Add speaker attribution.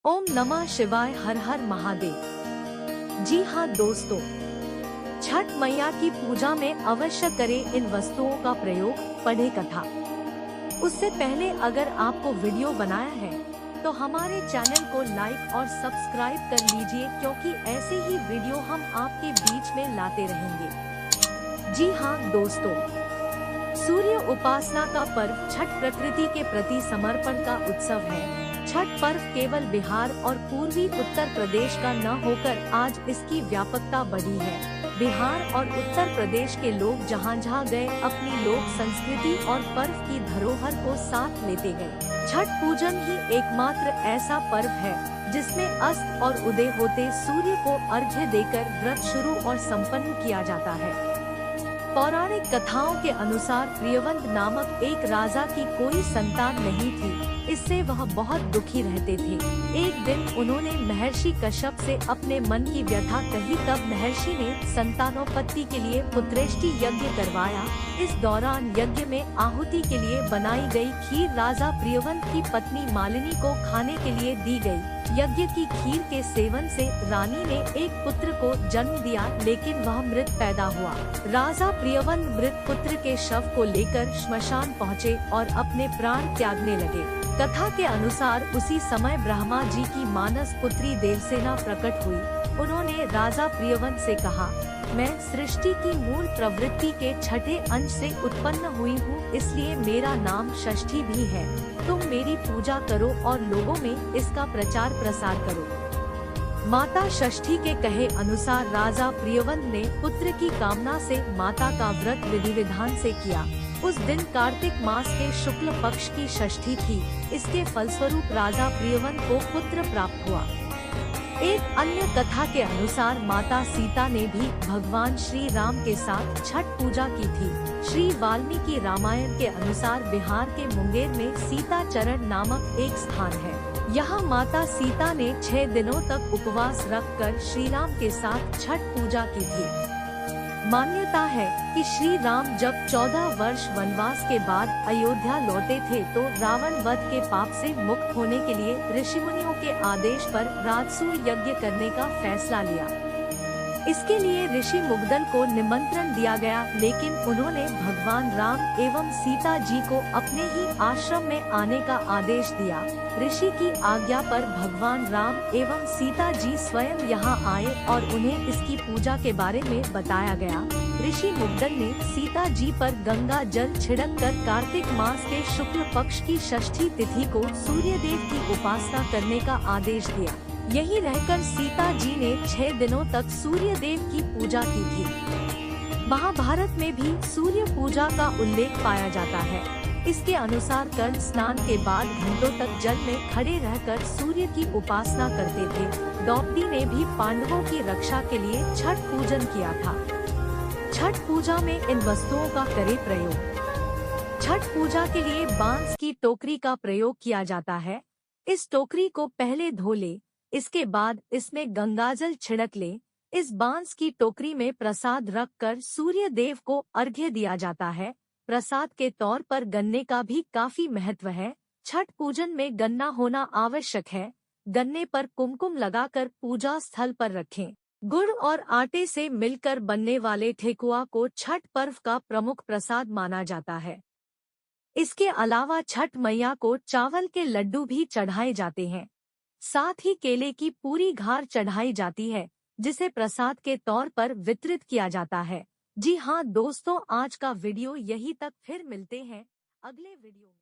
Speaker 1: ओम नमः शिवाय। हर हर महादेव। जी हाँ दोस्तों, छठ मैया की पूजा में अवश्य करें इन वस्तुओं का प्रयोग। पढ़े कथा। उससे पहले अगर आपको वीडियो बनाया है तो हमारे चैनल को लाइक और सब्सक्राइब कर लीजिए, क्योंकि ऐसे ही वीडियो हम आपके बीच में लाते रहेंगे। जी हाँ दोस्तों, सूर्य उपासना का पर्व छठ प्रकृति के प्रति समर्पण का उत्सव है। छठ पर्व केवल बिहार और पूर्वी उत्तर प्रदेश का न होकर आज इसकी व्यापकता बढ़ी है। बिहार और उत्तर प्रदेश के लोग जहाँ जहाँ गए अपनी लोक संस्कृति और पर्व की धरोहर को साथ लेते गए। छठ पूजन ही एकमात्र ऐसा पर्व है जिसमें अस्त और उदय होते सूर्य को अर्घ्य देकर व्रत शुरू और संपन्न किया जाता है। पौराणिक कथाओं के अनुसार प्रियवंत नामक एक राजा की कोई संतान नहीं थी। इससे वह बहुत दुखी रहते थे। एक दिन उन्होंने महर्षि कश्यप से अपने मन की व्यथा कही। तब महर्षि ने संतानोत्पत्ति के लिए पुत्रेष्टि यज्ञ करवाया। इस दौरान यज्ञ में आहुति के लिए बनाई गई खीर राजा प्रियवंत की पत्नी मालिनी को खाने के लिए दी गई। यज्ञ की खीर के सेवन से रानी ने एक पुत्र को जन्म दिया, लेकिन वह मृत पैदा हुआ। राजा प्रियवंत मृत पुत्र के शव को लेकर श्मशान पहुँचे और अपने प्राण त्यागने लगे। कथा के अनुसार उसी समय ब्रह्मा जी की मानस पुत्री देवसेना प्रकट हुई। उन्होंने राजा प्रियवंत से कहा, मैं सृष्टि की मूल प्रवृत्ति के छठे अंश से उत्पन्न हुई हूँ, इसलिए मेरा नाम षष्ठी भी है। तुम मेरी पूजा करो और लोगों में इसका प्रचार प्रसार करो। माता षष्ठी के कहे अनुसार राजा प्रियवंत ने पुत्र की कामना से माता का व्रत विधि विधान से किया। उस दिन कार्तिक मास के शुक्ल पक्ष की षष्ठी थी। इसके फलस्वरूप राजा प्रियवंत को पुत्र प्राप्त हुआ। एक अन्य कथा के अनुसार माता सीता ने भी भगवान श्री राम के साथ छठ पूजा की थी। श्री वाल्मीकि रामायण के अनुसार बिहार के मुंगेर में सीता चरण नामक एक स्थान है। यहाँ माता सीता ने 6 दिनों तक उपवास रखकर श्री राम के साथ छठ पूजा की थी। मान्यता है कि श्री राम जब 14 वर्ष वनवास के बाद अयोध्या लौटे थे तो रावण वध के पाप से मुक्त होने के लिए ऋषि मुनियों के आदेश पर राजसूय यज्ञ करने का फैसला लिया। इसके लिए ऋषि मुग्दल को निमंत्रण दिया गया, लेकिन उन्होंने भगवान राम एवं सीता जी को अपने ही आश्रम में आने का आदेश दिया। ऋषि की आज्ञा पर भगवान राम एवं सीता जी स्वयं यहाँ आए और उन्हें इसकी पूजा के बारे में बताया गया। ऋषि मुग्दल ने सीता जी पर गंगा जल छिड़क कर कार्तिक मास के शुक्ल पक्ष की षष्ठी तिथि को सूर्य देव की उपासना करने का आदेश दिया। यहीं रहकर सीता जी ने 6 दिनों तक सूर्य देव की पूजा की थी। महाभारत में भी सूर्य पूजा का उल्लेख पाया जाता है। इसके अनुसार कर्ण स्नान के बाद घंटों तक जल में खड़े रहकर सूर्य की उपासना करते थे। द्रौपदी ने भी पांडवों की रक्षा के लिए छठ पूजन किया था। छठ पूजा में इन वस्तुओं का करें प्रयोग। छठ पूजा के लिए बांस की टोकरी का प्रयोग किया जाता है। इस टोकरी को पहले धो ले, इसके बाद इसमें गंगाजल छिड़क ले। इस बांस की टोकरी में प्रसाद रखकर सूर्य देव को अर्घ्य दिया जाता है। प्रसाद के तौर पर गन्ने का भी काफी महत्व है। छठ पूजन में गन्ना होना आवश्यक है। गन्ने पर कुमकुम लगाकर पूजा स्थल पर रखें। गुड़ और आटे से मिलकर बनने वाले ठेकुआ को छठ पर्व का प्रमुख प्रसाद माना जाता है। इसके अलावा छठ मैया को चावल के लड्डू भी चढ़ाए जाते हैं। साथ ही केले की पूरी घार चढ़ाई जाती है, जिसे प्रसाद के तौर पर वितरित किया जाता है। जी हाँ दोस्तों, आज का वीडियो यहीं तक। फिर मिलते हैं अगले वीडियो में।